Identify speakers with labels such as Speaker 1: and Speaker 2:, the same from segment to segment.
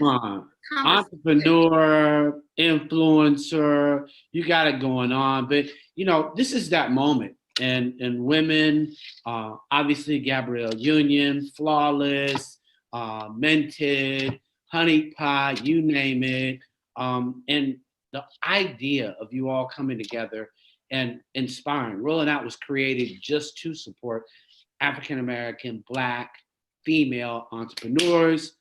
Speaker 1: Entrepreneur, influencer, you got it going on. But, this is that moment. And women, obviously, Gabrielle Union, Flawless, Minted, Honey Pot, you name it. And the idea of you all coming together and inspiring. Rolling Out was created just to support African-American, Black, female entrepreneurs.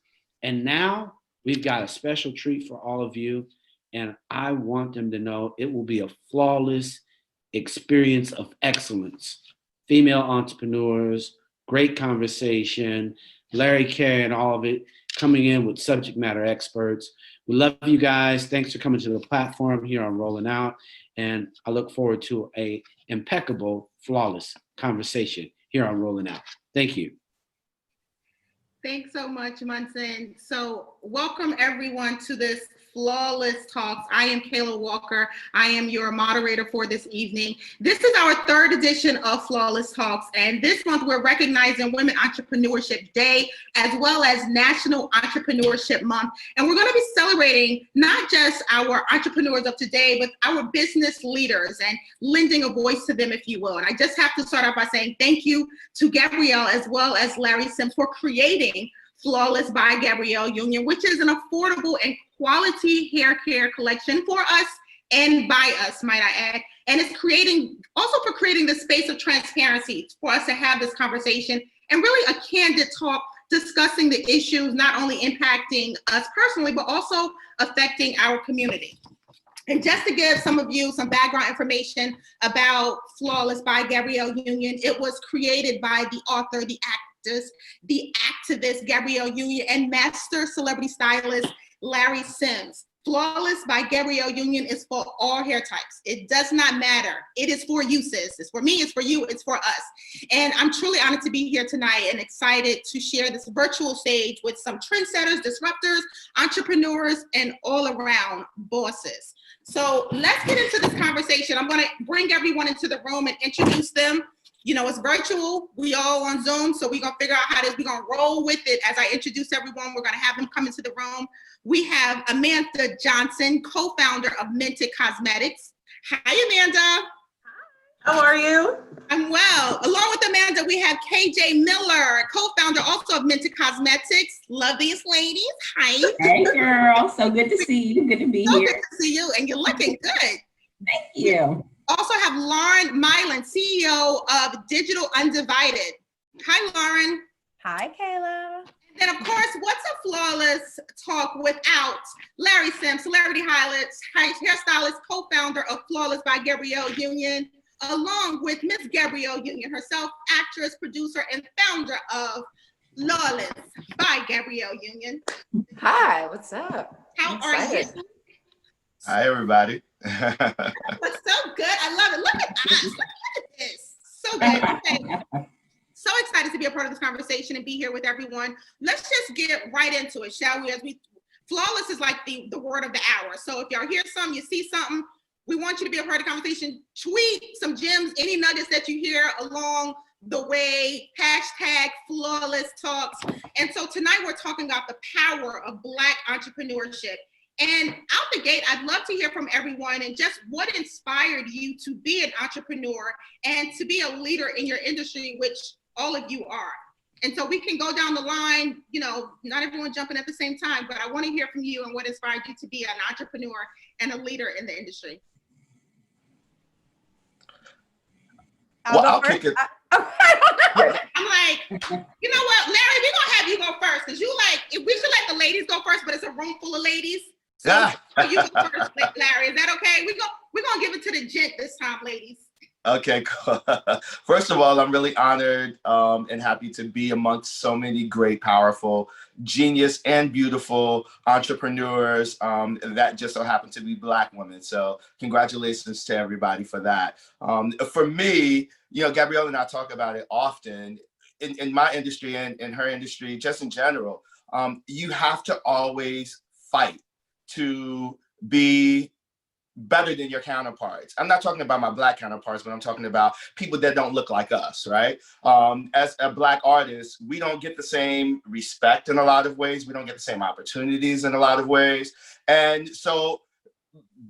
Speaker 1: And now we've got a special treat for all of you. And I want them to know it will be a flawless experience of excellence. Female entrepreneurs, great conversation, Larry Carey and all of it coming in with subject matter experts. We love you guys. Thanks for coming to the platform here on Rolling Out. And I look forward to a impeccable, flawless conversation here on Rolling Out. Thank you.
Speaker 2: Thanks so much, Munson. So welcome everyone to this Flawless Talks. I am Kayla Walker. I am your moderator for this evening. This is our third edition of Flawless Talks, and this month we're recognizing Women Entrepreneurship Day as well as National Entrepreneurship Month. And we're going to be celebrating not just our entrepreneurs of today, but our business leaders and lending a voice to them, if you will. And I just have to start off by saying thank you to Gabrielle as well as Larry Sims for creating Flawless by Gabrielle Union, which is an affordable and quality hair care collection for us and by us, might I add. And it's for creating the space of transparency for us to have this conversation and really a candid talk discussing the issues not only impacting us personally, but also affecting our community. And just to give some of you some background information about Flawless by Gabrielle Union, it was created by the author, the activist Gabrielle Union, and master celebrity stylist Larry Sims. Flawless by Gabrielle Union is for all hair types. It does not matter. It is for you, sis. It's for me, it's for you, it's for us. And I'm truly honored to be here tonight and excited to share this virtual stage with some trendsetters, disruptors, entrepreneurs, and all around bosses. So let's get into this conversation. I'm gonna bring everyone into the room and introduce them. It's virtual. We all on Zoom, so we're gonna figure out how we're gonna roll with it. As I introduce everyone, we're gonna have them come into the room. We have Amanda Johnson, co-founder of Minted Cosmetics. Hi, Amanda.
Speaker 3: How are you?
Speaker 2: I'm well. Along with Amanda, we have KJ Miller, co-founder also of Minted Cosmetics. Love these ladies. Hi.
Speaker 3: Hey, girl. So good to see you. Good to be here.
Speaker 2: Good to see you, and you're looking good.
Speaker 3: Thank you.
Speaker 2: Also have Lauren Mylan, CEO of Digital Undivided. Hi, Lauren.
Speaker 4: Hi, Kayla.
Speaker 2: And then, of course, what's a Flawless Talk without Larry Sims, celebrity highlights, hairstylist, co-founder of Flawless by Gabrielle Union, along with Miss Gabrielle Union herself, actress, producer, and founder of Flawless by Gabrielle Union.
Speaker 4: Hi, what's up?
Speaker 2: How are you?
Speaker 5: Hi, everybody.
Speaker 2: That's so good. I love it. Look at us. Look at this. So good. Okay. So excited to be a part of this conversation and be here with everyone. Let's just get right into it, shall we? Flawless is like the word of the hour. So if y'all hear something, you see something, we want you to be a part of the conversation. Tweet some gems, any nuggets that you hear along the way, hashtag Flawless Talks. And so tonight we're talking about the power of Black entrepreneurship. And out the gate, I'd love to hear from everyone and just what inspired you to be an entrepreneur and to be a leader in your industry, which all of you are. And so we can go down the line, not everyone jumping at the same time, but I want to hear from you and what inspired you to be an entrepreneur and a leader in the industry.
Speaker 5: I'll kick it.
Speaker 2: I'm like, you know what, Larry, we're gonna have you go first because we should let the ladies go first, but it's a room full of ladies. So you go first, Larry. Is that okay? We're gonna give it to the gent this time, ladies.
Speaker 5: Okay, cool. First of all, I'm really honored and happy to be amongst so many great, powerful, genius, and beautiful entrepreneurs that just so happen to be Black women. So congratulations to everybody for that. For me, Gabrielle and I talk about it often in my industry and in her industry, just in general. You have to always fight to be better than your counterparts. I'm not talking about my Black counterparts, but I'm talking about people that don't look like us, right? As a Black artist, we don't get the same respect in a lot of ways. We don't get the same opportunities in a lot of ways. And so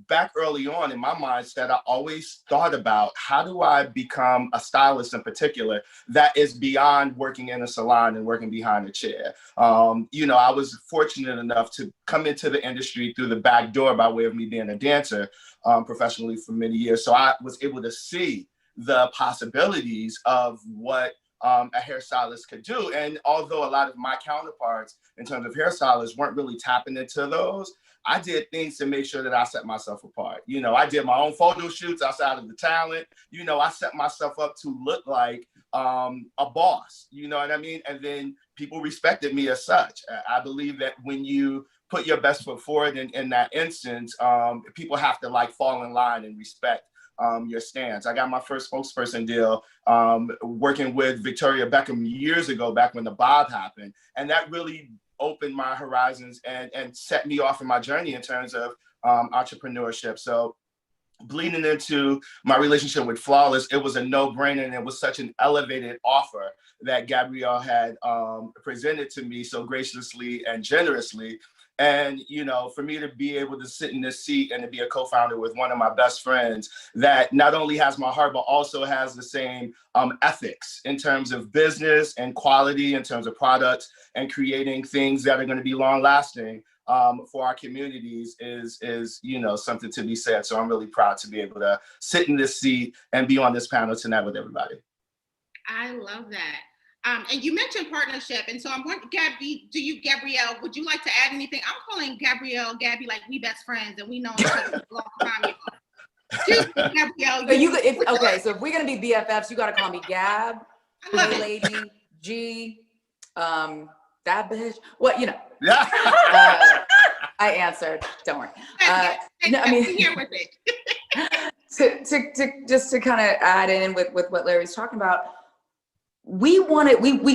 Speaker 5: back early on in my mindset, I always thought about how do I become a stylist in particular that is beyond working in a salon and working behind a chair. You know, I was fortunate enough to come into the industry through the back door by way of me being a dancer professionally for many years. So I was able to see the possibilities of what a hairstylist could do. And although a lot of my counterparts in terms of hairstylists weren't really tapping into those, I did things to make sure that I set myself apart. You know, I did my own photo shoots outside of the talent. You know, I set myself up to look like a boss, you know what I mean? And then people respected me as such. I believe that when you put your best foot forward in that instance, people have to like fall in line and respect your stance. I got my first spokesperson deal working with Victoria Beckham years ago, back when the Bob happened. And that really opened my horizons and set me off in my journey in terms of entrepreneurship. So bleeding into my relationship with Flawless, it was a no-brainer, and it was such an elevated offer that Gabrielle had presented to me so graciously and generously. And, you know, for me to be able to sit in this seat and to be a co-founder with one of my best friends that not only has my heart, but also has the same ethics in terms of business and quality, in terms of products and creating things that are going to be long lasting for our communities is, you know, something to be said. So I'm really proud to be able to sit in this seat and be on this panel tonight with everybody.
Speaker 2: I love that. And you mentioned partnership, and so I'm wondering, Gabrielle, would you like to add anything? I'm calling Gabrielle, Gabby, like we best friends, and we know each other for a long time. Gabrielle,
Speaker 4: so if we're gonna be BFFs, you gotta call me Gab,
Speaker 2: I love it.
Speaker 4: lady, G, that bitch. What, you know?
Speaker 5: Yeah.
Speaker 4: I answered. Don't worry.
Speaker 2: No, I mean, here with
Speaker 4: it. to kind of add in with what Larry's talking about. We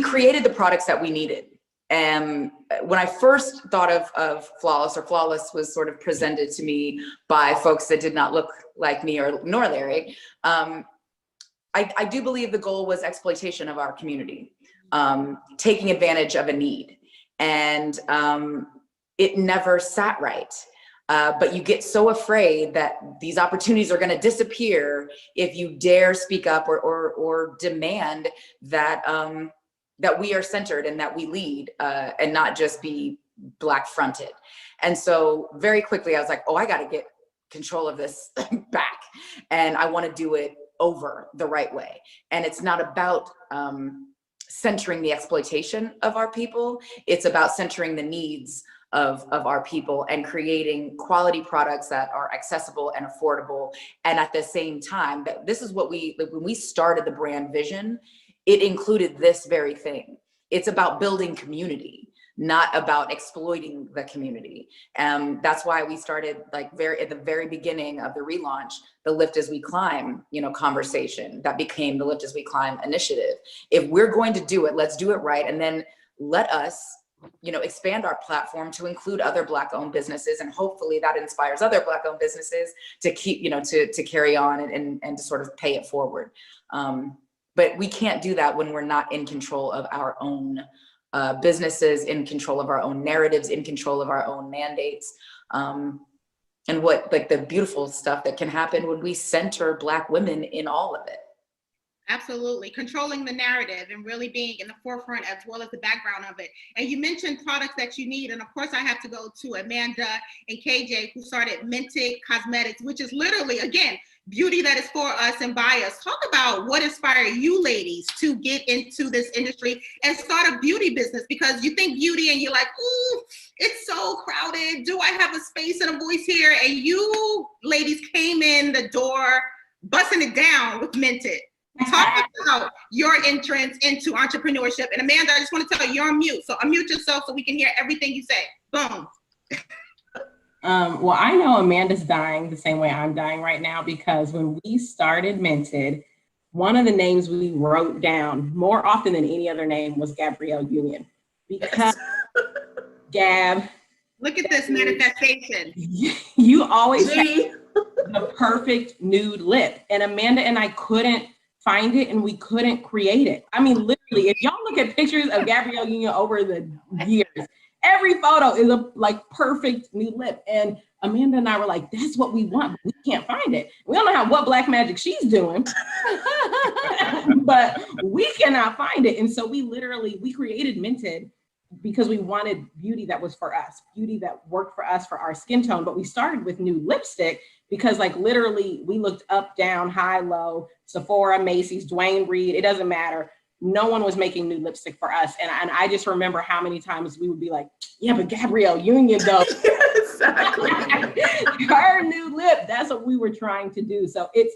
Speaker 4: created the products that we needed. And when I first thought of Flawless, or Flawless was sort of presented to me by folks that did not look like me nor Larry, I do believe the goal was exploitation of our community, taking advantage of a need. And it never sat right. But you get so afraid that these opportunities are going to disappear if you dare speak up or demand that that we are centered and that we lead and not just be Black fronted. And so very quickly I was like, oh, I got to get control of this back, and I want to do it over the right way. And it's not about centering the exploitation of our people. It's about centering the needs of our people and creating quality products that are accessible and affordable. And at the same time, this is what when we started the brand vision, it included this very thing. It's about building community, not about exploiting the community. That's why we started like at the very beginning of the relaunch, the Lift as We Climb, conversation that became the Lift as We Climb initiative. If we're going to do it, let's do it right. And then let us expand our platform to include other Black-owned businesses, and hopefully that inspires other Black-owned businesses to keep, to carry on and to sort of pay it forward. But we can't do that when we're not in control of our own businesses, in control of our own narratives, in control of our own mandates. And what the beautiful stuff that can happen when we center Black women in all of it.
Speaker 2: Absolutely. Controlling the narrative and really being in the forefront as well as the background of it. And you mentioned products that you need. And of course I have to go to Amanda and KJ, who started Minted Cosmetics, which is literally, again, beauty that is for us and by us. Talk about what inspired you ladies to get into this industry and start a beauty business, because you think beauty and you're like, ooh, it's so crowded. Do I have a space and a voice here? And you ladies came in the door, busting it down with Minted. Talk about your entrance into entrepreneurship. And Amanda, I just want to tell you, you're on mute. So unmute yourself so we can hear everything you say. Boom.
Speaker 3: Well, I know Amanda's dying the same way I'm dying right now, because when we started Minted, one of the names we wrote down more often than any other name was Gabrielle Union. Because Gab.
Speaker 2: Look at this manifestation.
Speaker 3: You always have the perfect nude lip. And Amanda and I couldn't find it and we couldn't create it. I mean, literally, if y'all look at pictures of Gabrielle Union over the years, every photo is a like perfect nude lip. And Amanda and I were like, that's what we want, but we can't find it. We don't know what black magic she's doing, but we cannot find it. And so we created Minted because we wanted beauty that was for us, beauty that worked for us, for our skin tone. But we started with nude lipstick because like literally we looked up, down, high, low, Sephora, Macy's, Dwayne Reed, it doesn't matter. No one was making nude lipstick for us. And I just remember how many times we would be like, yeah, but Gabrielle Union though.
Speaker 6: Exactly.
Speaker 3: Her nude lip, that's what we were trying to do. So it's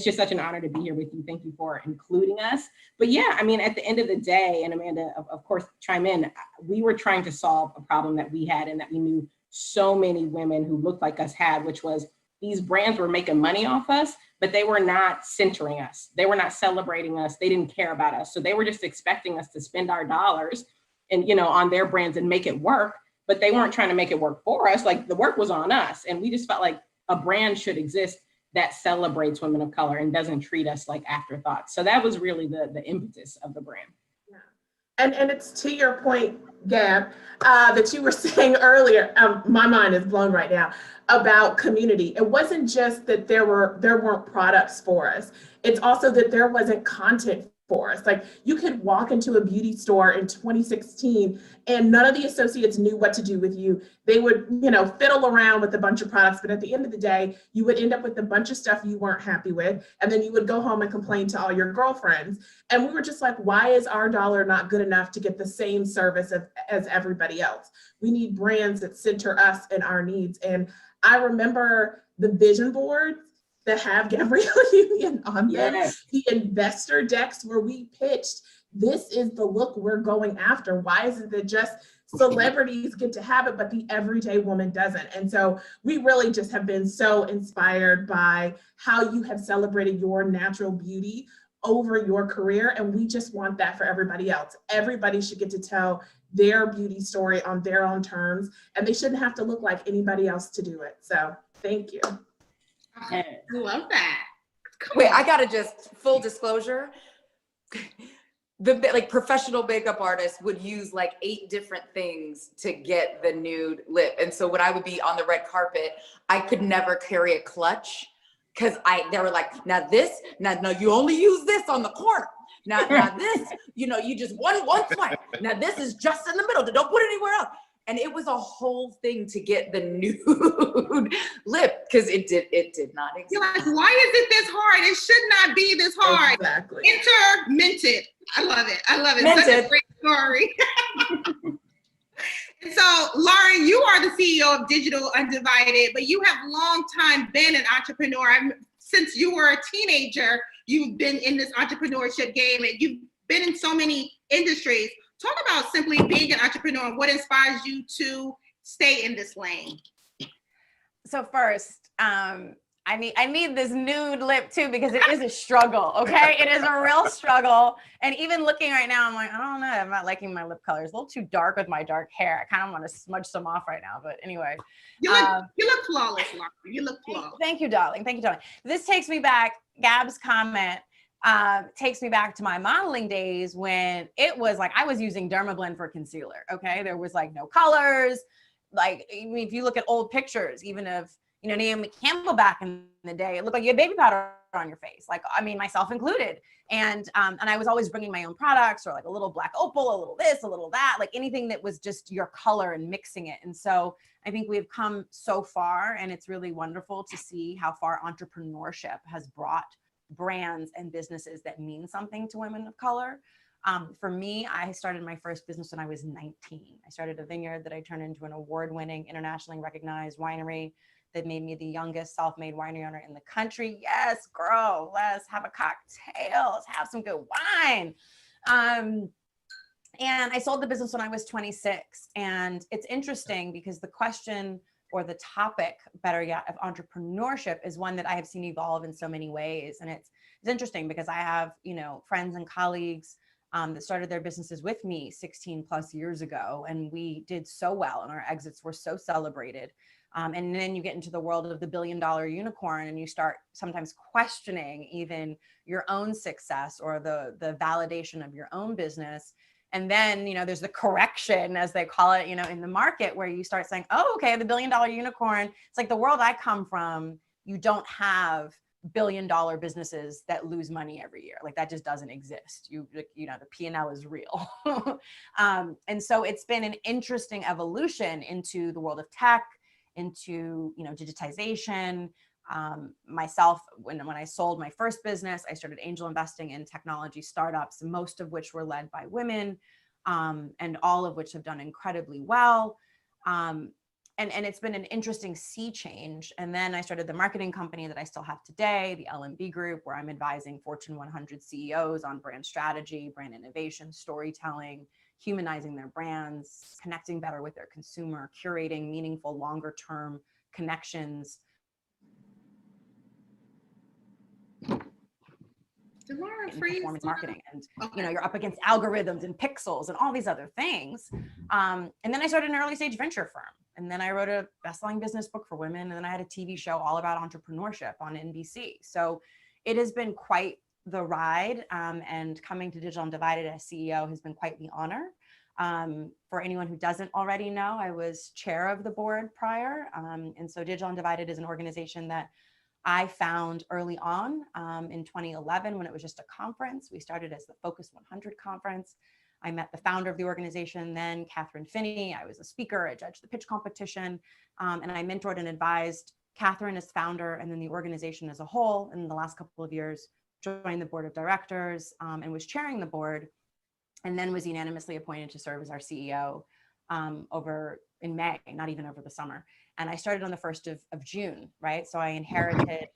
Speaker 3: just such an honor to be here with you. Thank you for including us. But yeah, I mean, at the end of the day, and Amanda, of course, chime in, we were trying to solve a problem that we had and that we knew so many women who looked like us had, which was these brands were making money off us, but they were not centering us. They were not celebrating us. They didn't care about us. So they were just expecting us to spend our dollars and, on their brands and make it work, but they weren't trying to make it work for us. Like the work was on us. And we just felt like a brand should exist that celebrates women of color and doesn't treat us like afterthoughts. So that was really the impetus of the brand.
Speaker 6: And it's to your point, Gab, that you were saying earlier, my mind is blown right now, about community. It wasn't just that there weren't products for us. It's also that there wasn't content for us. Like you could walk into a beauty store in 2016 and none of the associates knew what to do with you. They would, fiddle around with a bunch of products, but at the end of the day, you would end up with a bunch of stuff you weren't happy with. And then you would go home and complain to all your girlfriends. And we were just like, why is our dollar not good enough to get the same service as everybody else? We need brands that center us and our needs. And I remember the vision boards that have Gabrielle Union on them,
Speaker 3: Yes.
Speaker 6: the investor decks where we pitched, this is the look we're going after. Why is it that just celebrities get to have it, but the everyday woman doesn't? And so we really just have been so inspired by how you have celebrated your natural beauty over your career. And we just want that for everybody else. Everybody should get to tell their beauty story on their own terms, and they shouldn't have to look like anybody else to do it. So thank you.
Speaker 2: I love that.
Speaker 4: Wait, I gotta just full disclosure. The professional makeup artists would use like 8 different things to get the nude lip. And so when I would be on the red carpet, I could never carry a clutch because they were like, now you only use this on the corner. Now this, you just one swipe. Now this is just in the middle. Don't put it anywhere else. And it was a whole thing to get the nude lip because it did not exist.
Speaker 2: You're like, why is it this hard? It should not be this hard.
Speaker 6: Exactly.
Speaker 2: Enter Minted. I love it.
Speaker 4: Minted.
Speaker 2: Such a great story. And so, Lauren, you are the CEO of Digital Undivided, but you have long time been an entrepreneur. Since you were a teenager, you've been in this entrepreneurship game and you've been in so many industries. Talk about simply being an entrepreneur and what inspires you to stay in this lane.
Speaker 7: So first, I need this nude lip too, because it is a struggle, okay? It is a real struggle. And even looking right now, I'm like, I don't know, I'm not liking my lip color. It's a little too dark with my dark hair. I kind of want to smudge some off right now, but anyway.
Speaker 2: You look flawless, Lauren. You look flawless.
Speaker 7: Thank you, darling. Thank you, darling. This takes me back, Gab's comment takes me back to my modeling days when it was like, I was using Dermablend for concealer, okay? There was like no colors. Like, I mean, if you look at old pictures, even of, Naomi Campbell back in the day, it looked like you had baby powder on your face. Like, I mean, myself included. And I was always bringing my own products, or like a little black opal, a little this, a little that, like anything that was just your color and mixing it. And so I think we've come so far, and it's really wonderful to see how far entrepreneurship has brought brands and businesses that mean something to women of color. For me, I started my first business when I was 19. I started a vineyard that I turned into an award-winning, internationally recognized winery that made me the youngest self-made winery owner in the country. Yes, girl, let's have a cocktail. Let's have some good wine. And I sold the business when I was 26. And it's interesting because the question, or the topic, better yet, of entrepreneurship is one that I have seen evolve in so many ways. And it's interesting because I have, friends and colleagues that started their businesses with me 16 plus years ago. And we did so well and our exits were so celebrated. And then you get into the world of the billion-dollar unicorn and you start sometimes questioning even your own success or the validation of your own business. And then, there's the correction, as they call it, in the market where you start saying, oh, okay, the billion-dollar unicorn, it's like the world I come from, you don't have billion-dollar businesses that lose money every year. Like that just doesn't exist. The P&L is real. And so it's been an interesting evolution into the world of tech, into digitization. Myself, when I sold my first business, I started angel investing in technology startups, most of which were led by women, and all of which have done incredibly well. And it's been an interesting sea change. And then I started the marketing company that I still have today, the LMB Group, where I'm advising Fortune 100 CEOs on brand strategy, brand innovation, storytelling, humanizing their brands, connecting better with their consumer, curating meaningful longer term connections. Performance marketing, and you're up against algorithms and pixels and all these other things. And then I started an early stage venture firm, and then I wrote a best-selling business book for women, and then I had a TV show all about entrepreneurship on NBC. So it has been quite the ride, and coming to Digital Undivided as CEO has been quite the honor. For anyone who doesn't already know, I was chair of the board prior, and so Digital Undivided is an organization that I found early on in 2011 when it was just a conference. We started as the Focus 100 conference. I met the founder of the organization then, Catherine Finney. I was a speaker. I judged the pitch competition, and I mentored and advised Catherine as founder and then the organization as a whole. And in the last couple of years, joined the board of directors and was chairing the board, and then was unanimously appointed to serve as our CEO over in May, not even over the summer. And I started on the 1st of June, right? So I inherited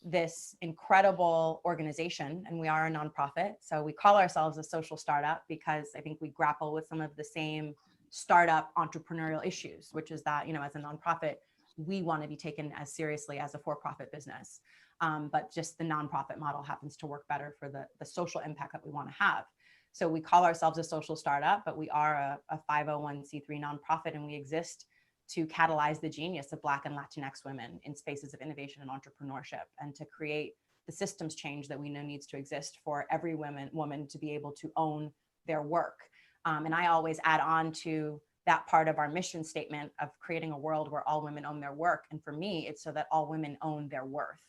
Speaker 7: this incredible organization, and we are a nonprofit. So we call ourselves a social startup because I think we grapple with some of the same startup entrepreneurial issues, which is that, as a nonprofit, we want to be taken as seriously as a for-profit business. But just the nonprofit model happens to work better for the social impact that we want to have. So we call ourselves a social startup, but we are a 501c3 nonprofit, and we exist to catalyze the genius of Black and Latinx women in spaces of innovation and entrepreneurship, and to create the systems change that we know needs to exist for every woman to be able to own their work. And I always add on to that part of our mission statement of creating a world where all women own their work. And for me, it's so that all women own their worth.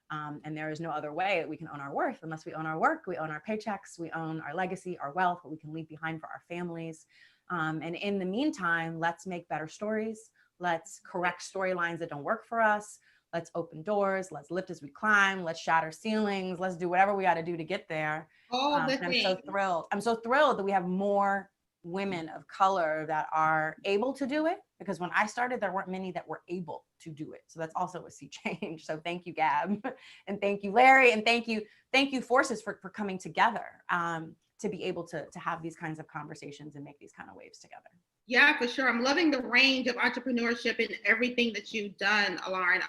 Speaker 7: And there is no other way that we can own our worth unless we own our work, we own our paychecks, we own our legacy, our wealth, what we can leave behind for our families. And in the meantime, let's make better stories. Let's correct storylines that don't work for us. Let's open doors. Let's lift as we climb. Let's shatter ceilings. Let's do whatever we got to do to get there. And I'm so thrilled. I'm so thrilled that we have more women of color that are able to do it, because when I started, there weren't many that were able to do it. So that's also a sea change. So thank you, Gab, and thank you, Larry, and thank you, Forces, for coming together to be able to have these kinds of conversations and make these kind of waves together.
Speaker 2: Yeah, for sure. I'm loving the range of entrepreneurship and everything that you've done, Lauren.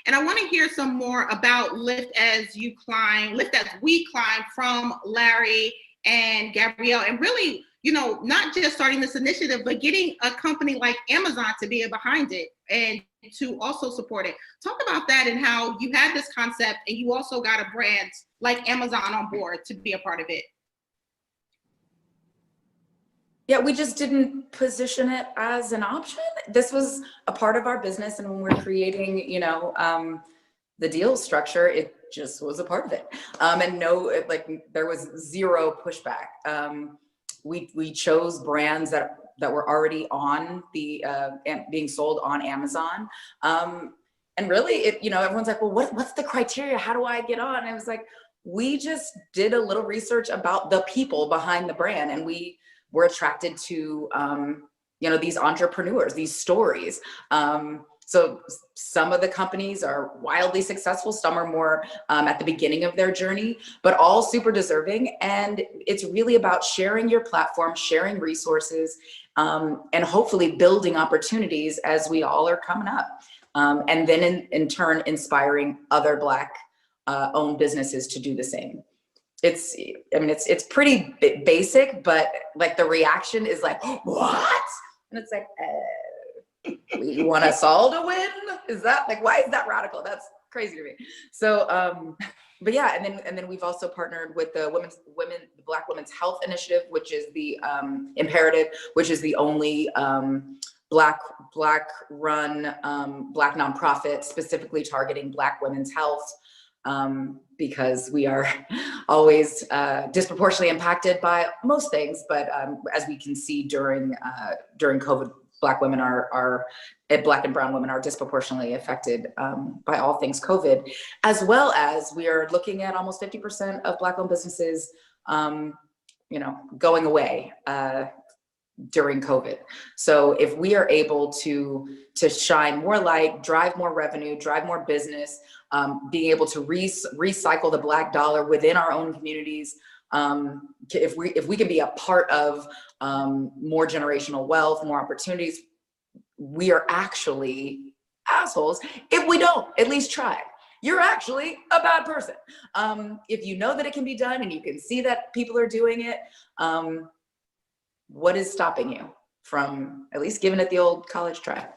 Speaker 2: And I want to hear some more about Lift As We Climb from Larry and Gabrielle, and really, not just starting this initiative, but getting a company like Amazon to be behind it and to also support it. Talk about that and how you had this concept and you also got a brand like Amazon on board to be a part of it.
Speaker 4: Yeah, we just didn't position it as an option. This was a part of our business, and when we're creating, the deal structure, it just was a part of it. And there was zero pushback. We chose brands that were already on the being sold on Amazon. And really, everyone's like, well, what's the criteria? How do I get on? And I was like, we just did a little research about the people behind the brand, and we were attracted to, these entrepreneurs, these stories. So some of the companies are wildly successful. Some are more at the beginning of their journey, but all super deserving. And it's really about sharing your platform, sharing resources, and hopefully building opportunities as we all are coming up. And then in turn, inspiring other Black owned businesses to do the same. it's pretty basic, but like the reaction is like, what? And it's like, you want us all to win? Is that like, why is that radical? That's crazy to me. So, but yeah, and then we've also partnered with the Black Women's Health Initiative, which is the Imperative, which is the only Black run Black nonprofit specifically targeting Black women's health, because we are always disproportionately impacted by most things. But as we can see during COVID, Black women Black and brown women are disproportionately affected by all things COVID, as well as we are looking at almost 50% of Black-owned businesses, going away during COVID. So if we are able to shine more light, drive more revenue, drive more business, being able to recycle the Black dollar within our own communities, if we can be a part of more generational wealth, more opportunities, we are actually assholes if we don't at least try. You're actually a bad person. If you know that it can be done and you can see that people are doing it, what is stopping you from at least giving it the old college try?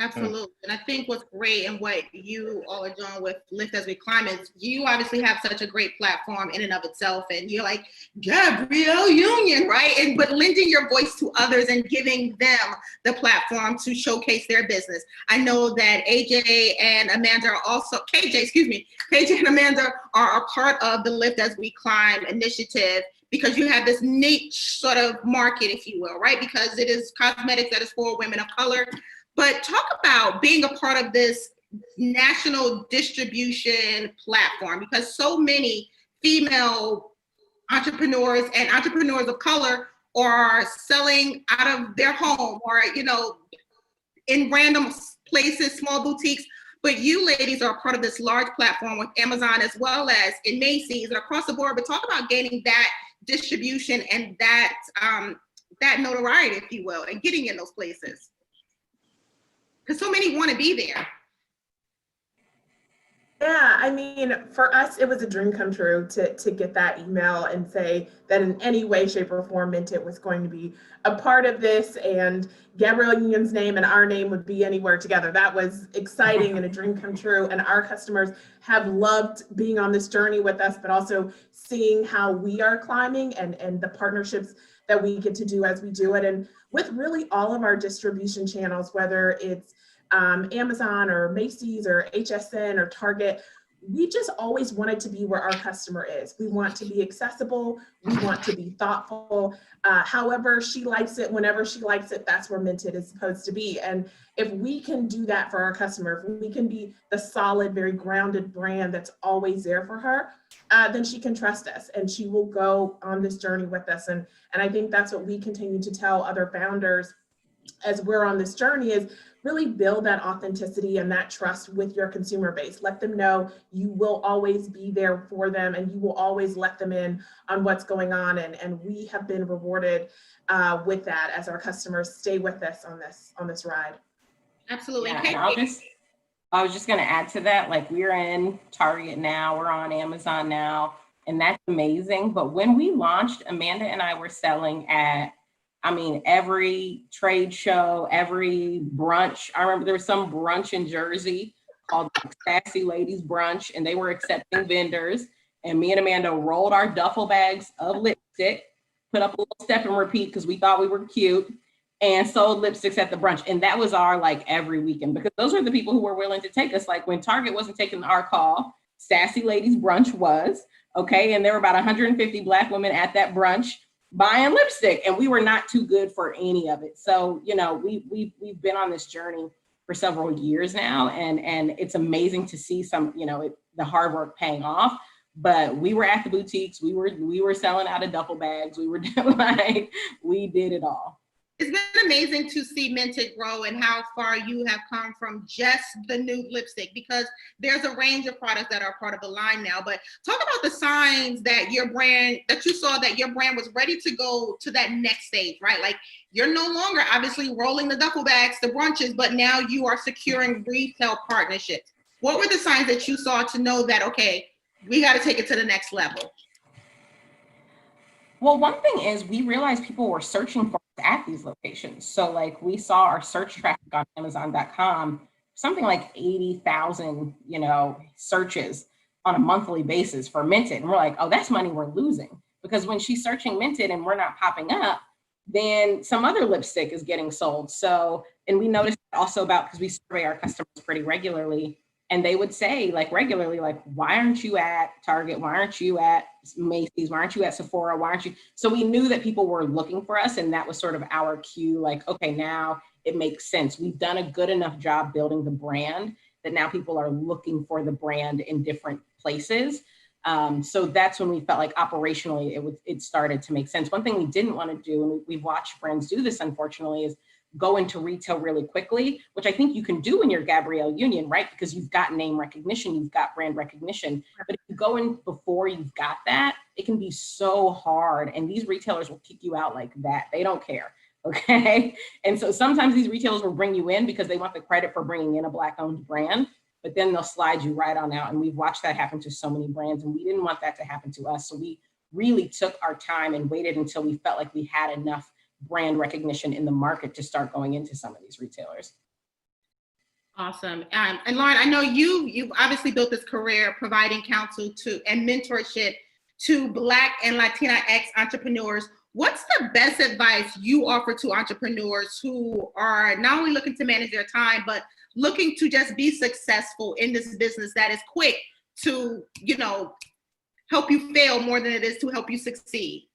Speaker 2: Absolutely. And I think what's great and what you all are doing with Lift as We Climb is you obviously have such a great platform in and of itself. And you're like Gabrielle Union, right? But lending your voice to others and giving them the platform to showcase their business. I know that KJ and Amanda are a part of the Lift as We Climb initiative, because you have this niche sort of market, if you will, right? Because it is cosmetics that is for women of color. But talk about being a part of this national distribution platform, because so many female entrepreneurs and entrepreneurs of color are selling out of their home or, in random places, small boutiques. But you ladies are a part of this large platform with Amazon as well as in Macy's and across the board. But talk about gaining that distribution and that notoriety, if you will, and getting in those places. Because so many want to be there.
Speaker 6: Yeah, I mean, for us, it was a dream come true to get that email and say that in any way, shape, or form, Minted was going to be a part of this, and Gabrielle Union's name and our name would be anywhere together. That was exciting and a dream come true, and our customers have loved being on this journey with us, but also seeing how we are climbing and the partnerships that we get to do as we do it. And with really all of our distribution channels, whether it's Amazon or Macy's or HSN or Target, we just always wanted to be where our customer is. We want to be accessible. We want to be thoughtful. However she likes it, whenever she likes it, that's where Minted is supposed to be. And if we can do that for our customer, if we can be the solid, very grounded brand that's always there for her, then she can trust us and she will go on this journey with us. And I think that's what we continue to tell other founders as we're on this journey, is really build that authenticity and that trust with your consumer base. Let them know you will always be there for them and you will always let them in on what's going on. And we have been rewarded with that as our customers stay with us on this ride.
Speaker 2: Absolutely.
Speaker 3: Yeah, I was just going to add to that, like we're in Target now, we're on Amazon now, and that's amazing. But when we launched, Amanda and I were selling at, every trade show, every brunch. I remember there was some brunch in Jersey called Sassy Ladies Brunch, and they were accepting vendors. And me and Amanda rolled our duffel bags of lipstick, put up a little step and repeat because we thought we were cute, and sold lipsticks at the brunch. And that was our every weekend, because those were the people who were willing to take us. Like when Target wasn't taking our call, Sassy Ladies Brunch was, okay? And there were about 150 Black women at that brunch buying lipstick, and we were not too good for any of it. So, we've been on this journey for several years now, and it's amazing to see some, the hard work paying off. But we were at the boutiques, we were selling out of duffel bags, we did it all.
Speaker 2: It's been amazing to see Minted grow and how far you have come from just the nude lipstick, because there's a range of products that are part of the line now. But talk about the signs that you saw that your brand was ready to go to that next stage, right? Like you're no longer obviously rolling the duffel bags, the brunches, but now you are securing retail partnerships. What were the signs that you saw to know that, okay, we got to take it to the next level?
Speaker 3: Well, one thing is we realized people were searching for us at these locations. So like we saw our search traffic on Amazon.com, something like 80,000, searches on a monthly basis for Minted. And we're like, oh, that's money we're losing. Because when she's searching Minted and we're not popping up, then some other lipstick is getting sold. So, and we noticed also because we survey our customers pretty regularly, and they would say like regularly, like, why aren't you at Target? Why aren't you at Macy's? Why aren't you at Sephora? Why aren't you? So we knew that people were looking for us, and that was sort of our cue, like, okay, now it makes sense. We've done a good enough job building the brand that now people are looking for the brand in different places. So that's when we felt like operationally it started to make sense. One thing we didn't want to do, and we've watched brands do this, unfortunately, is go into retail really quickly, which I think you can do when you're Gabrielle Union, right? Because you've got name recognition, you've got brand recognition. But if you go in before you've got that, it can be so hard. And these retailers will kick you out like that. They don't care. Okay. And so sometimes these retailers will bring you in because they want the credit for bringing in a Black-owned brand, but then they'll slide you right on out. And we've watched that happen to so many brands, and we didn't want that to happen to us. So we really took our time and waited until we felt like we had enough brand recognition in the market to start going into some of these retailers.
Speaker 2: Awesome. And Lauren, I know you've obviously built this career providing counsel to and mentorship to Black and Latinx entrepreneurs. What's the best advice you offer to entrepreneurs who are not only looking to manage their time, but looking to just be successful in this business that is quick to, help you fail more than it is to help you succeed?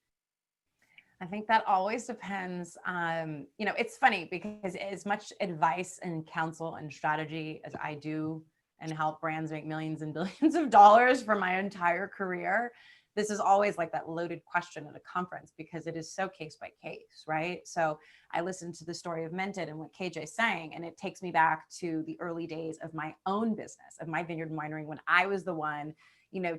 Speaker 7: I think that always depends. It's funny because as much advice and counsel and strategy as I do and help brands make millions and billions of dollars for my entire career, this is always like that loaded question at a conference because it is so case by case, right? So I listened to the story of Minted and what KJ's saying, and it takes me back to the early days of my own business, of my vineyard winery, when I was the one,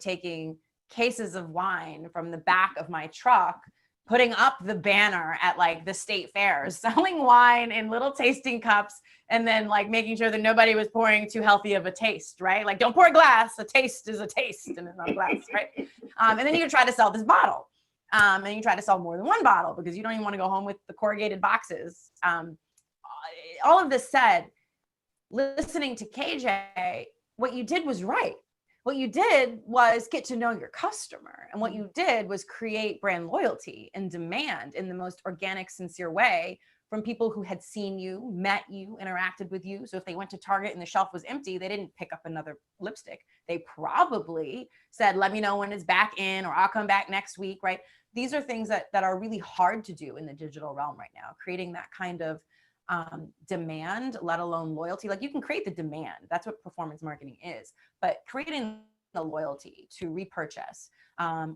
Speaker 7: taking cases of wine from the back of my truck, putting up the banner at like the state fairs, selling wine in little tasting cups, and then like making sure that nobody was pouring too healthy of a taste, right? Like, don't pour a glass, a taste is a taste and it's not a glass, right? And then you try to sell this bottle. And you try to sell more than one bottle because you don't even want to go home with the corrugated boxes. All of this said, listening to KJ, what you did was right. What you did was get to know your customer. And what you did was create brand loyalty and demand in the most organic, sincere way from people who had seen you, met you, interacted with you. So if they went to Target and the shelf was empty, they didn't pick up another lipstick. They probably said, let me know when it's back in, or I'll come back next week, right? These are things that are really hard to do in the digital realm right now, creating that kind of demand, let alone loyalty. Like, you can create the demand. That's what performance marketing is. But creating the loyalty to repurchase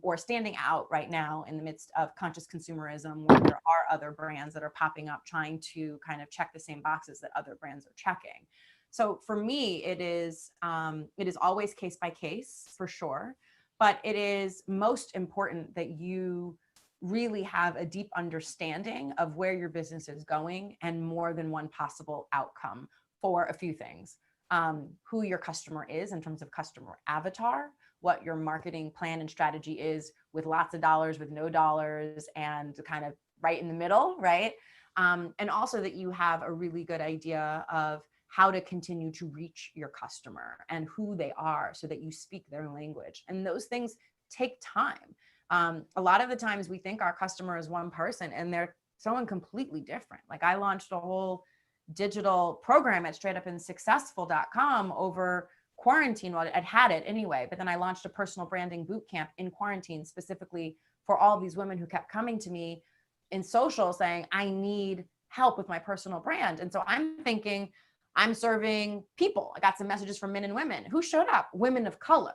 Speaker 7: or standing out right now in the midst of conscious consumerism, where there are other brands that are popping up trying to kind of check the same boxes that other brands are checking. So for me, it is always case by case for sure, but it is most important that you really have a deep understanding of where your business is going and more than one possible outcome for a few things. Who your customer is in terms of customer avatar, what your marketing plan and strategy is with lots of dollars, with no dollars, and kind of right in the middle, right? And also that you have a really good idea of how to continue to reach your customer and who they are so that you speak their language. And those things take time. A lot of the times we think our customer is one person and they're someone completely different. Like, I launched a whole digital program at straightupandsuccessful.com over quarantine. Well, I'd had it anyway, but then I launched a personal branding boot camp in quarantine specifically for all these women who kept coming to me in social saying, I need help with my personal brand. And so I'm thinking, I'm serving people. I got some messages from men and women who showed up, women of color,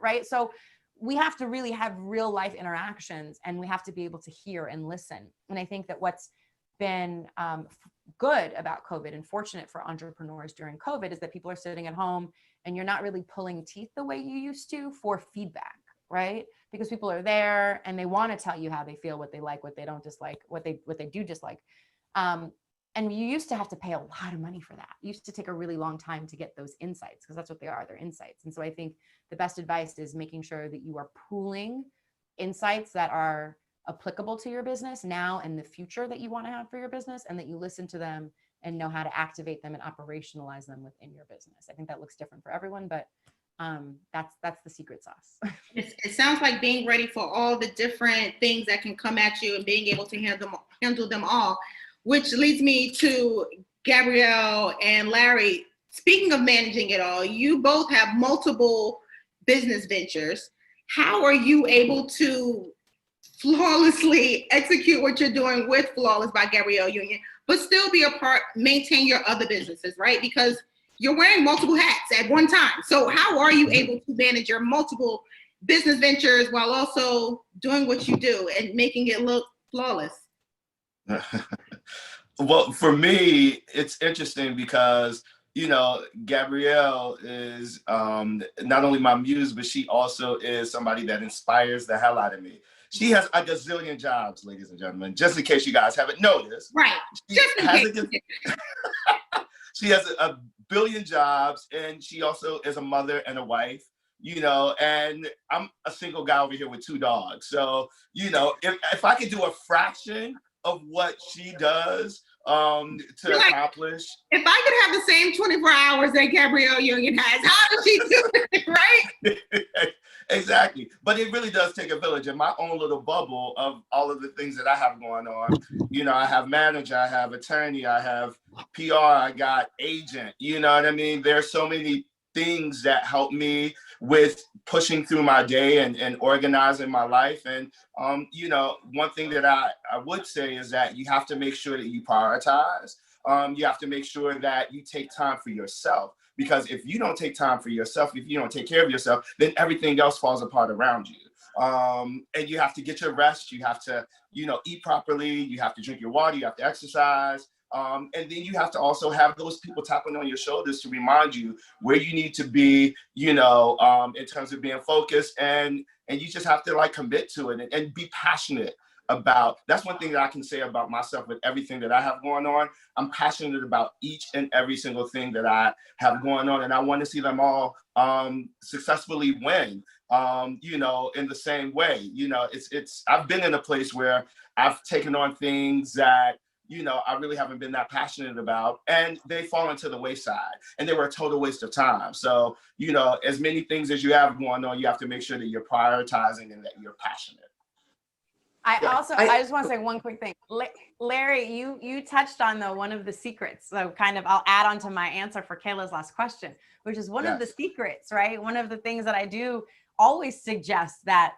Speaker 7: right? So we have to really have real life interactions, and we have to be able to hear and listen. And I think that what's been good about COVID and fortunate for entrepreneurs during COVID is that people are sitting at home and you're not really pulling teeth the way you used to for feedback, right? Because people are there and they want to tell you how they feel, what they like, what they don't dislike, what they do dislike. And you used to have to pay a lot of money for that. It used to take a really long time to get those insights, because that's what they are, they're insights. And so I think the best advice is making sure that you are pooling insights that are applicable to your business now and the future that you want to have for your business, and that you listen to them and know how to activate them and operationalize them within your business. I think that looks different for everyone, but that's the secret sauce.
Speaker 2: It sounds like being ready for all the different things that can come at you and being able to handle them all, which leads me to Gabrielle and Larry. Speaking of managing it all, you both have multiple business ventures. How are you able to flawlessly execute what you're doing with Flawless by Gabrielle Union, but still maintain your other businesses, right? Because you're wearing multiple hats at one time. So how are you able to manage your multiple business ventures while also doing what you do and making it look flawless?
Speaker 5: Well, for me, it's interesting because, Gabrielle is not only my muse, but she also is somebody that inspires the hell out of me. She has a gazillion jobs, ladies and gentlemen, just in case you guys haven't noticed.
Speaker 2: Right, just in case.
Speaker 5: She has a billion jobs, and she also is a mother and a wife, and I'm a single guy over here with 2 dogs. So, if I could do a fraction of what she does to accomplish.
Speaker 2: If I could have the same 24 hours that Gabrielle Union has, how does she do it, right?
Speaker 5: Exactly. But it really does take a village. In my own little bubble of all of the things that I have going on, I have manager, I have attorney, I have PR, I got agent, you know what I mean? There's so many things that help me with pushing through my day and organizing my life. And, one thing that I would say is that you have to make sure that you prioritize. You have to make sure that you take time for yourself. Because if you don't take time for yourself, if you don't take care of yourself, then everything else falls apart around you. And you have to get your rest. You have to, eat properly. You have to drink your water. You have to exercise. And then you have to also have those people tapping on your shoulders to remind you where you need to be, in terms of being focused. And you just have to commit to it and be passionate about. That's one thing that I can say about myself with everything that I have going on. I'm passionate about each and every single thing that I have going on, and I want to see them all successfully win. In the same way. I've been in a place where I've taken on things that I really haven't been that passionate about, and they fall into the wayside, and they were a total waste of time. So as many things as you have going on, you have to make sure that you're prioritizing and that you're passionate.
Speaker 7: I just want to say one quick thing. Larry, you touched on one of the secrets. So I'll add on to my answer for Kayla's last question, which is one of the secrets, right? One of the things that I do always suggest that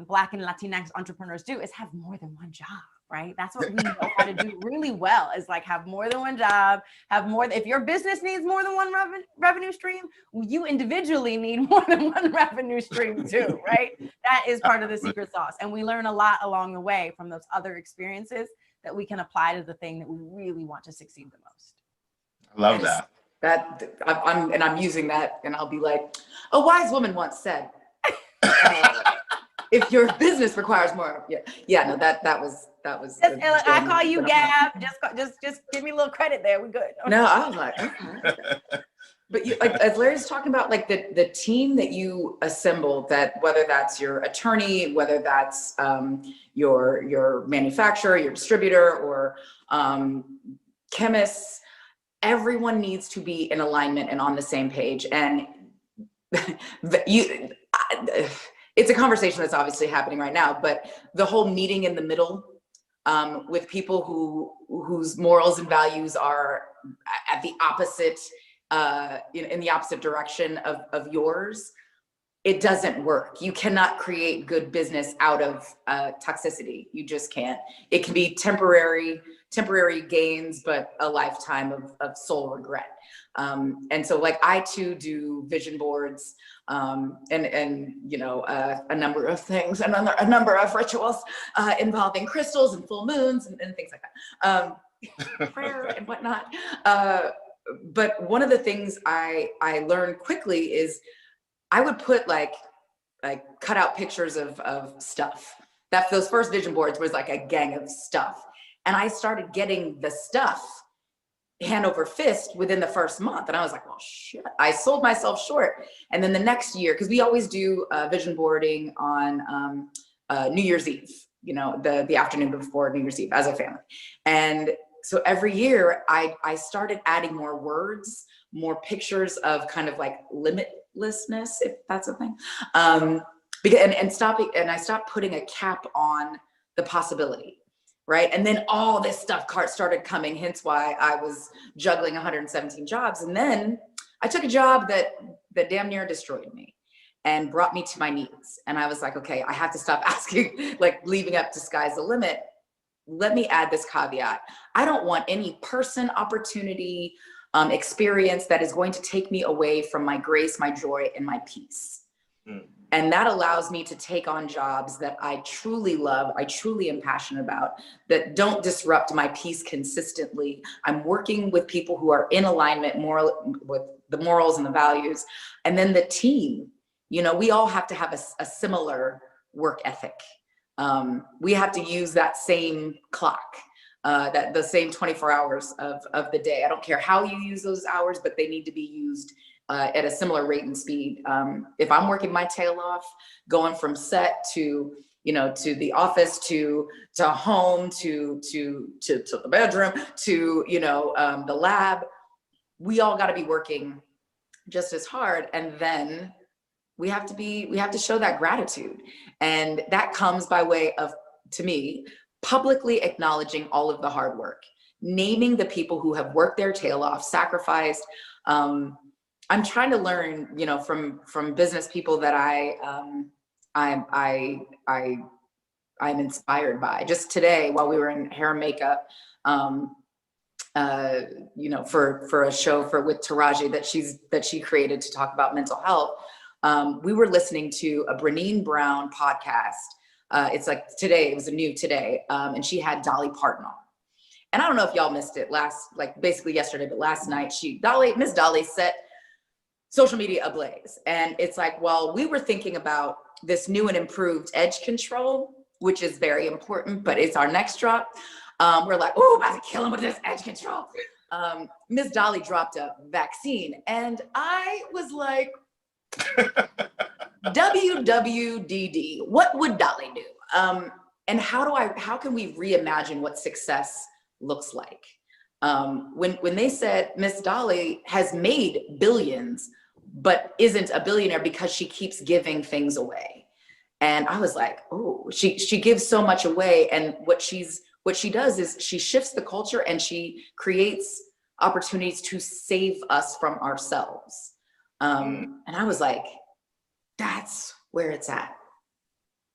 Speaker 7: Black and Latinx entrepreneurs do is have more than one job, right? That's what we know how to do really well, is have more than one job, if your business needs more than one revenue stream, you individually need more than one revenue stream too, right? That is part of the secret sauce. And we learn a lot along the way from those other experiences that we can apply to the thing that we really want to succeed the most.
Speaker 5: I love that.
Speaker 4: I'm using that, and I'll be like, a wise woman once said, if your business requires more, that was.
Speaker 7: I call you Gab. Just give me a little credit there. We good.
Speaker 4: No, I was like, okay. But as Larry's talking about, the team that you assemble, that whether that's your attorney, whether that's your manufacturer, your distributor, or chemists, everyone needs to be in alignment and on the same page. And it's a conversation that's obviously happening right now, but the whole meeting in the middle with people whose morals and values are at the opposite, in the opposite direction of yours, it doesn't work. You cannot create good business out of toxicity. You just can't. It can be temporary gains, but a lifetime of soul regret. And so I too do vision boards, and a number of things, and a number of rituals involving crystals and full moons and things like that, prayer and whatnot. But one of the things I learned quickly is I would put cut out pictures of stuff. Those first vision boards was a gang of stuff, and I started getting the stuff hand over fist within the first month. And I was like, well, shit, I sold myself short. And then the next year, because we always do vision boarding on New Year's Eve, the afternoon before New Year's Eve as a family. And so every year I started adding more words, more pictures of kind of like limitlessness, if that's a thing. And I stopped putting a cap on the possibility, right? And then all this stuff started coming, hence why I was juggling 117 jobs. And then I took a job that damn near destroyed me and brought me to my knees. And I was like, okay, I have to stop asking, like leaving up to sky's the limit. Let me add this caveat. I don't want any person, opportunity, experience that is going to take me away from my grace, my joy, and my peace. And that allows me to take on jobs that I truly love, I truly am passionate about, that don't disrupt my peace consistently. I'm working with people who are in alignment with the morals and the values. And then the team, we all have to have a similar work ethic. We have to use that same clock, the same 24 hours of the day. I don't care how you use those hours, but they need to be used at a similar rate and speed. If I'm working my tail off, going from set to the office, to home, to the bedroom, to the lab, we all got to be working just as hard. And then we have to show that gratitude, and that comes by way of, to me, publicly acknowledging all of the hard work, naming the people who have worked their tail off, sacrificed. I'm trying to learn, from business people that I'm inspired by. Just today, while we were in hair and makeup, for a show with Taraji that she created to talk about mental health, we were listening to a Brené Brown podcast. It's like today, it was a new today, and she had Dolly Parton on. And I don't know if y'all missed it basically yesterday, but last night, Miss Dolly set social media ablaze. And it's like, well, we were thinking about this new and improved edge control, which is very important, but it's our next drop. We're like, oh, about to kill him with this edge control. Miss Dolly dropped a vaccine, and I was like, WWDD, what would Dolly do? And how can we reimagine what success looks like? When they said Miss Dolly has made billions, but isn't a billionaire because she keeps giving things away. And I was like, oh, she gives so much away. And what she does is she shifts the culture, and she creates opportunities to save us from ourselves. And I was like, that's where it's at.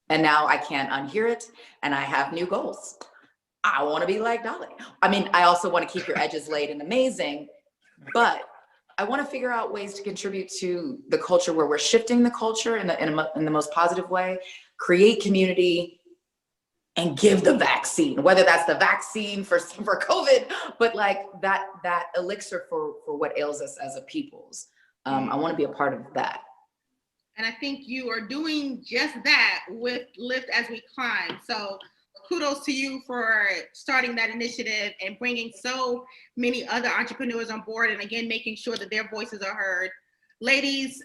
Speaker 4: And now I can't unhear it. And I have new goals. I want to be like Dolly. I mean, I also want to keep your edges laid and amazing, but I want to figure out ways to contribute to the culture where we're shifting the culture in the most positive way, create community, and give the vaccine, whether that's the vaccine for COVID, but like that elixir for what ails us as a peoples. I want to be a part of that.
Speaker 2: And I think you are doing just that with Lift as We Climb. So kudos to you for starting that initiative and bringing so many other entrepreneurs on board, and again, making sure that their voices are heard. Ladies,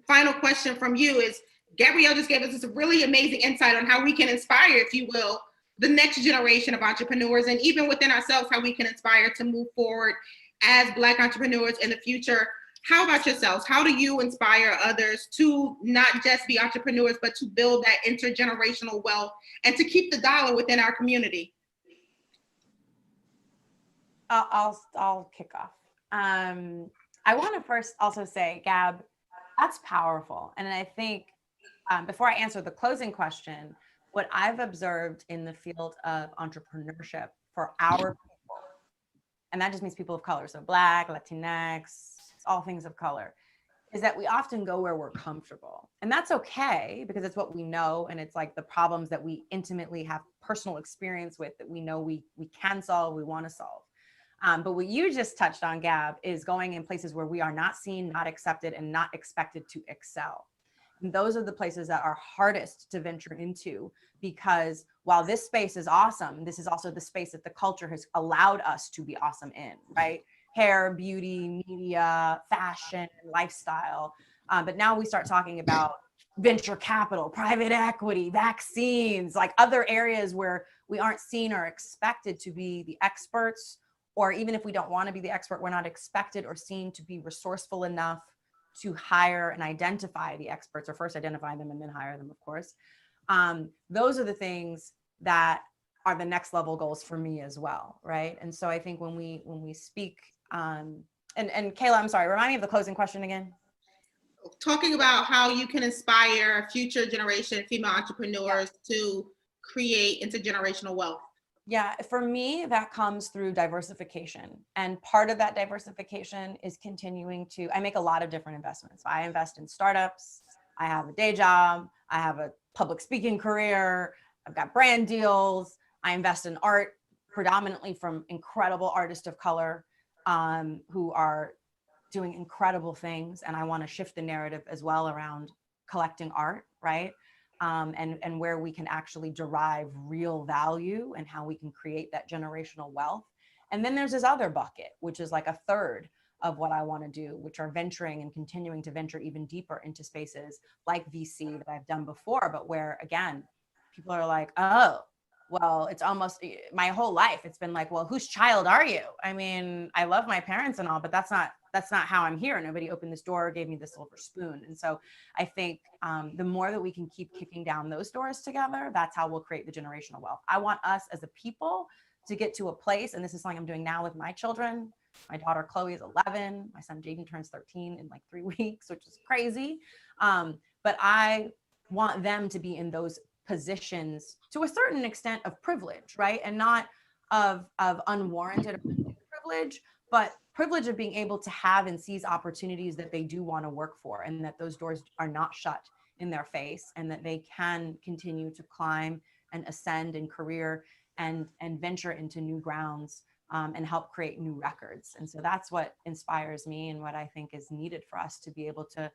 Speaker 2: final question from you is, Gabrielle just gave us this really amazing insight on how we can inspire, if you will, the next generation of entrepreneurs, and even within ourselves, how we can inspire to move forward as Black entrepreneurs in the future. How about yourselves? How do you inspire others to not just be entrepreneurs, but to build that intergenerational wealth and to keep the dollar within our community?
Speaker 7: I'll kick off. I want to first also say, Gab, that's powerful. And I think before I answer the closing question, what I've observed in the field of entrepreneurship for our people, and that just means people of color, so Black, Latinx, all things of color, is that we often go where we're comfortable. And that's okay, because it's what we know, and it's like the problems that we intimately have personal experience with, that we know we can solve, we want to solve. But what you just touched on, Gab, is going in places where we are not seen, not accepted, and not expected to excel. And those are the places that are hardest to venture into, because while this space is awesome, this is also the space that the culture has allowed us to be awesome in, right? Hair, beauty, media, fashion, lifestyle. But now we start talking about venture capital, private equity, vaccines, like other areas where we aren't seen or expected to be the experts, or even if we don't want to be the expert, we're not expected or seen to be resourceful enough to hire and identify the experts, or first identify them and then hire them, of course. Those are the things that are the next level goals for me as well, right? And so I think when we speak, and Kayla, I'm sorry, remind me of the closing question again.
Speaker 2: Talking about how you can inspire future generation female entrepreneurs to create intergenerational wealth.
Speaker 7: Yeah, for me, that comes through diversification. And part of that diversification is continuing to, I make a lot of different investments. I invest in startups. I have a day job. I have a public speaking career. I've got brand deals. I invest in art, predominantly from incredible artists of color who are doing incredible things. And I want to shift the narrative as well around collecting art, right? And where we can actually derive real value and how we can create that generational wealth. And then there's this other bucket, which is like a third of what I want to do, which are venturing and continuing to venture even deeper into spaces like VC that I've done before, but where, again, people are like, oh, well, it's almost my whole life. It's been like, well, whose child are you? I mean, I love my parents and all, but that's not how I'm here. Nobody opened this door, gave me the silver spoon. And so I think the more that we can keep kicking down those doors together, that's how we'll create the generational wealth. I want us as a people to get to a place, and this is something I'm doing now with my children. My daughter Chloe is 11. My son Jaden turns 13 in like 3 weeks, which is crazy. But I want them to be in those positions to a certain extent of privilege, right? And not of unwarranted privilege, but privilege of being able to have and seize opportunities that they do want to work for, and that those doors are not shut in their face, and that they can continue to climb and ascend in career and venture into new grounds and help create new records. And so that's what inspires me and what I think is needed for us to be able to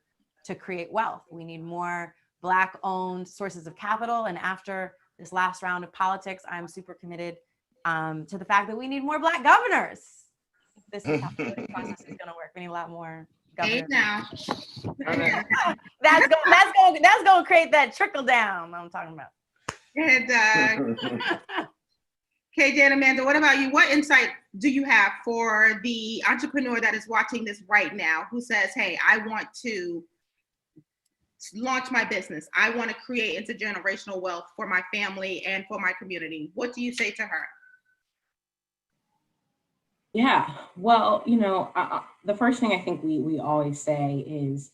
Speaker 7: create wealth. We need more Black owned sources of capital. And after this last round of politics, I'm super committed to the fact that we need more Black governors. This is how the process is going to work. We need a lot more governors. That's going to create that trickle down I'm talking about.
Speaker 2: And KJ and Amanda, what about you? What insight do you have for the entrepreneur that is watching this right now who says, hey, I want to launch my business. I want to create intergenerational wealth for my family and for my community. What do you say to her?
Speaker 3: Yeah, well, the first thing I think we always say is,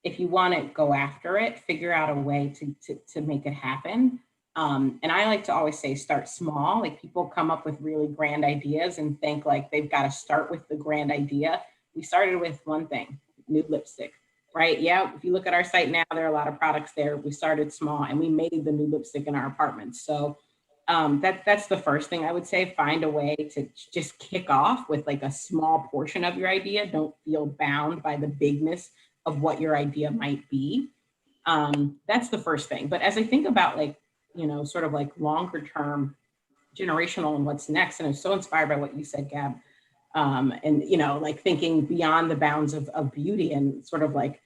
Speaker 3: if you want to go after it, figure out a way to make it happen. And I like to always say, start small. Like, people come up with really grand ideas and think like they've got to start with the grand idea. We started with one thing, nude lipstick. Right? Yeah. If you look at our site now, there are a lot of products there. We started small and we made the new lipstick in our apartments. So that's the first thing I would say. Find a way to just kick off with like a small portion of your idea. Don't feel bound by the bigness of what your idea might be. That's the first thing. But as I think about sort of like longer term generational and what's next, and I'm so inspired by what you said, Gab. And like thinking beyond the bounds of beauty and sort of like,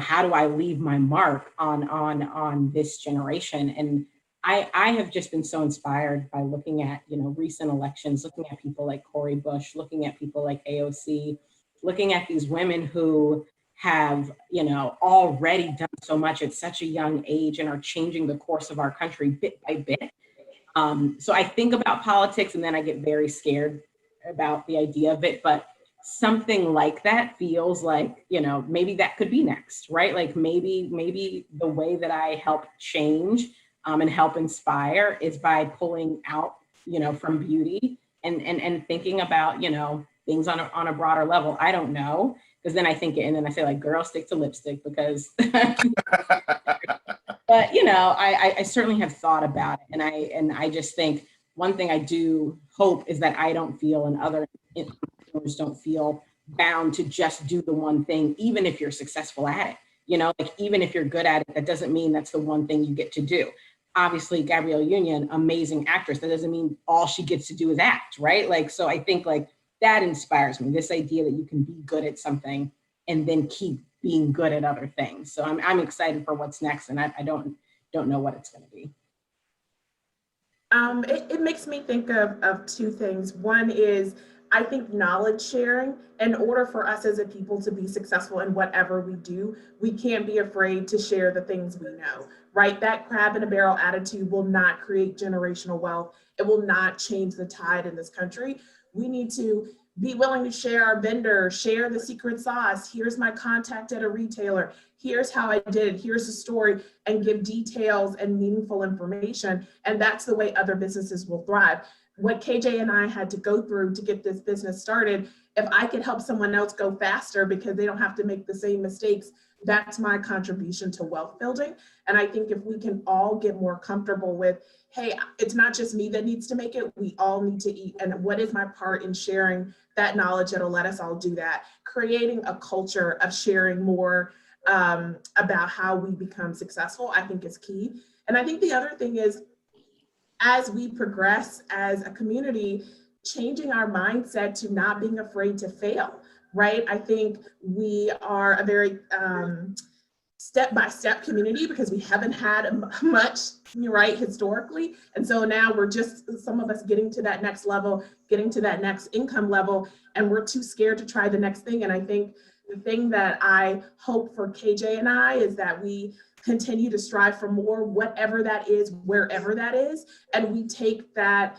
Speaker 3: how do I leave my mark on this generation? And I have just been so inspired by looking at, recent elections, looking at people like Cori Bush, looking at people like AOC, looking at these women who have, already done so much at such a young age and are changing the course of our country bit by bit. So I think about politics and then I get very scared about the idea of it, but something like that feels like, maybe that could be next, right? Like maybe the way that I help change and help inspire is by pulling out, from beauty and thinking about, things on a broader level. I don't know, because then I think it, and then I say like, girl, stick to lipstick because, but I certainly have thought about it, and I just think one thing I do hope is that I don't feel, and other entrepreneurs don't feel, bound to just do the one thing, even if you're successful at it. Like, even if you're good at it, that doesn't mean that's the one thing you get to do. Obviously, Gabrielle Union, amazing actress. That doesn't mean all she gets to do is act, right? Like, so I think like that inspires me, this idea that you can be good at something and then keep being good at other things. So I'm excited for what's next, and I don't know what it's going to be.
Speaker 6: It makes me think of two things. One is, I think knowledge sharing. In order for us as a people to be successful in whatever we do, we can't be afraid to share the things we know, right? That crab in a barrel attitude will not create generational wealth. It will not change the tide in this country. We need to be willing to share our vendor, share the secret sauce. Here's my contact at a retailer. Here's how I did it. Here's the story, and give details and meaningful information. And that's the way other businesses will thrive. What KJ and I had to go through to get this business started, if I could help someone else go faster because they don't have to make the same mistakes, that's my contribution to wealth building. And I think if we can all get more comfortable with, hey, it's not just me that needs to make it, we all need to eat. And what is my part in sharing that knowledge that'll let us all do that? Creating a culture of sharing more about how we become successful, I think is key. And I think the other thing is, as we progress as a community, changing our mindset to not being afraid to fail, right? I think we are a very step-by-step community because we haven't had much, right, historically. And so now we're just, some of us getting to that next level, getting to that next income level, and we're too scared to try the next thing. And I think the thing that I hope for KJ and I is that we continue to strive for more, whatever that is, wherever that is. And we take that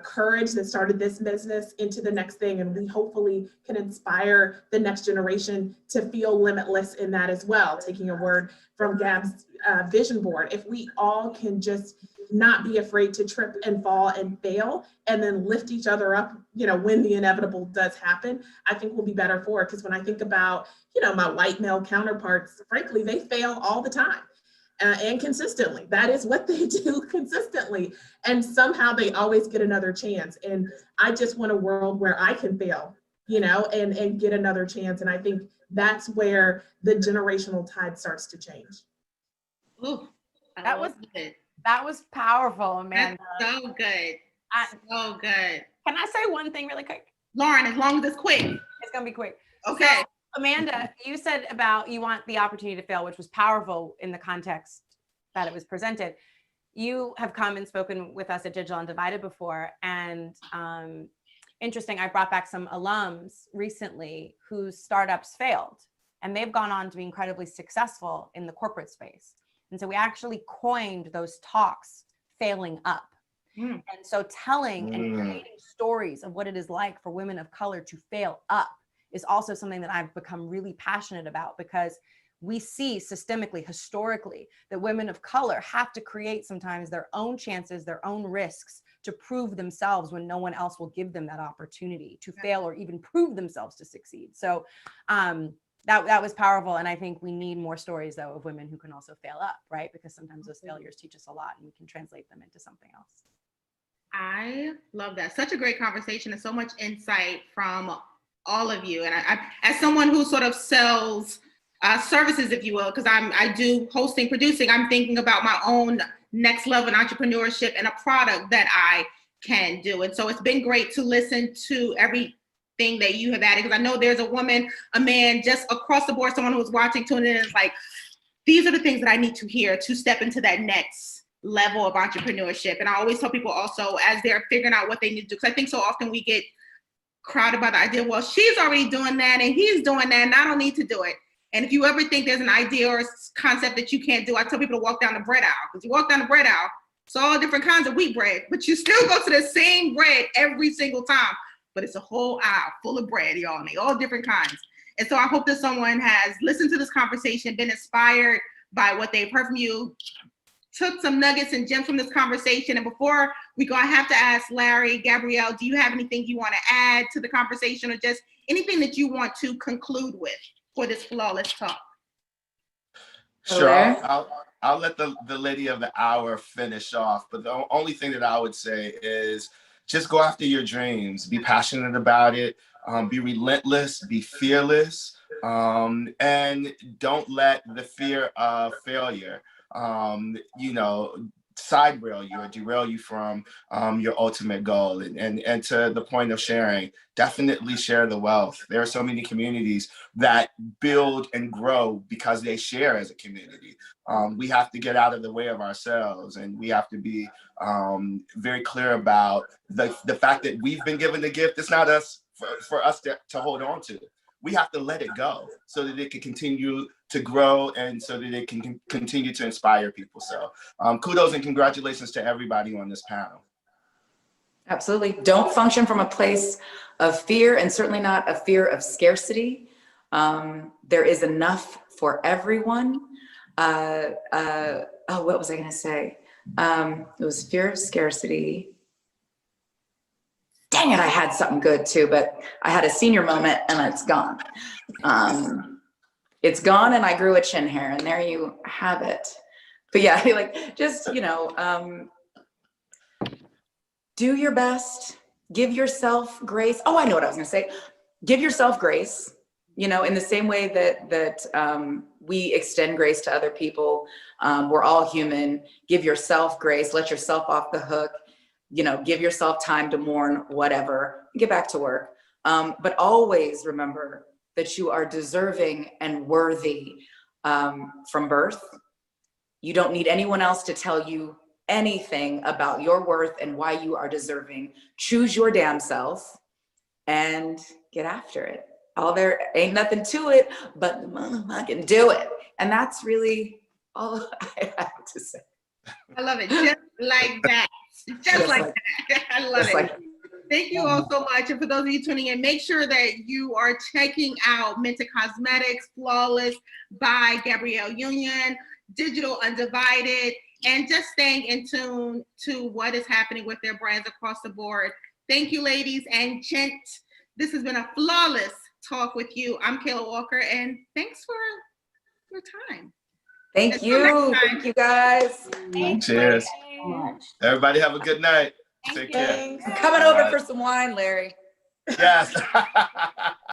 Speaker 6: courage that started this business into the next thing. And we hopefully can inspire the next generation to feel limitless in that as well. Taking a word from Gab's vision board. If we all can just not be afraid to trip and fall and fail, and then lift each other up, you know, when the inevitable does happen, I think we'll be better for it. Because when I think about, you know, my white male counterparts, frankly, they fail all the time and consistently. That is what they do consistently. And somehow they always get another chance. And I just want a world where I can fail, you know, and get another chance. And I think that's where the generational tide starts to change.
Speaker 2: Ooh,
Speaker 7: That was
Speaker 2: good.
Speaker 7: That was powerful, Amanda.
Speaker 2: That's so good. So good.
Speaker 7: Can I say one thing really quick?
Speaker 2: Lauren, as long as it's quick.
Speaker 7: It's gonna be quick.
Speaker 2: Okay.
Speaker 7: So, Amanda, you said about you want the opportunity to fail, which was powerful in the context that it was presented. You have come and spoken with us at Digital Undivided before, and interesting, I brought back some alums recently whose startups failed, and they've gone on to be incredibly successful in the corporate space. And so we actually coined those talks, failing up. And so telling and creating stories of what it is like for women of color to fail up is also something that I've become really passionate about, because we see systemically, historically, that women of color have to create sometimes their own chances, their own risks to prove themselves when no one else will give them that opportunity to fail or even prove themselves to succeed. So that was powerful. And I think we need more stories, though, of women who can also fail up, right? Because sometimes those failures teach us a lot and we can translate them into something else.
Speaker 2: I love that. Such a great conversation and so much insight from all of you. And I as someone who sort of sells services, if you will, because I do hosting, producing, I'm thinking about my own next level in entrepreneurship and a product that I can do. And so it's been great to listen to everything that you have added, because I know there's a woman, a man, just across the board, someone who's watching, tuning in, is like, these are the things that I need to hear to step into that next level of entrepreneurship. And I always tell people also, as they're figuring out what they need to do, because I think so often we get crowded by the idea, well, she's already doing that and he's doing that and I don't need to do it. And if you ever think there's an idea or concept that you can't do, I tell people to walk down the bread aisle, because you walk down the bread aisle, it's all different kinds of wheat bread, but you still go to the same bread every single time. But it's a whole aisle full of bread, y'all, and they all different kinds. And so I hope that someone has listened to this conversation, been inspired by what they've heard from you, took some nuggets and gems from this conversation. And before we go, I have to ask Larry, Gabrielle, do you have anything you want to add to the conversation, or just anything that you want to conclude with for this flawless talk?
Speaker 5: Sure, I'll let the lady of the hour finish off. But the only thing that I would say is just go after your dreams, be passionate about it, be relentless, be fearless, and don't let the fear of failure, side rail you or derail you from your ultimate goal. And to the point of sharing, definitely share the wealth. There are so many communities that build and grow because they share as a community. We have to get out of the way of ourselves, and we have to be very clear about the fact that we've been given the gift. It's not us for us to hold on to. We have to let it go so that it can continue to grow and so that it can continue to inspire people. So kudos and congratulations to everybody on this panel.
Speaker 4: Absolutely. Don't function from a place of fear, and certainly not a fear of scarcity. There is enough for everyone. What was I going to say? It was fear of scarcity. Dang it, I had something good too, but I had a senior moment and it's gone. It's gone, and I grew a chin hair, and there you have it. But yeah, like, just, do your best, give yourself grace. Oh, I know what I was gonna say. Give yourself grace, in the same way that we extend grace to other people. We're all human. Give yourself grace, let yourself off the hook. Give yourself time to mourn, whatever, get back to work. But always remember that you are deserving and worthy from birth. You don't need anyone else to tell you anything about your worth and why you are deserving. Choose your damn self and get after it. There ain't nothing to it, but motherfucking do it. And that's really all I have to say.
Speaker 2: I love it. Just like that. Just like that. I love it. Thank you all so much. And for those of you tuning in, make sure that you are checking out Minted Cosmetics, Flawless by Gabrielle Union, Digital Undivided, and just staying in tune to what is happening with their brands across the board. Thank you, ladies and gents. This has been a flawless talk with you. I'm Kayla Walker, and thanks for your time.
Speaker 4: Thank you. Thank you, guys.
Speaker 5: Cheers. Everybody have a good night. Take care.
Speaker 4: I'm coming over for some wine, Larry.
Speaker 5: Yes.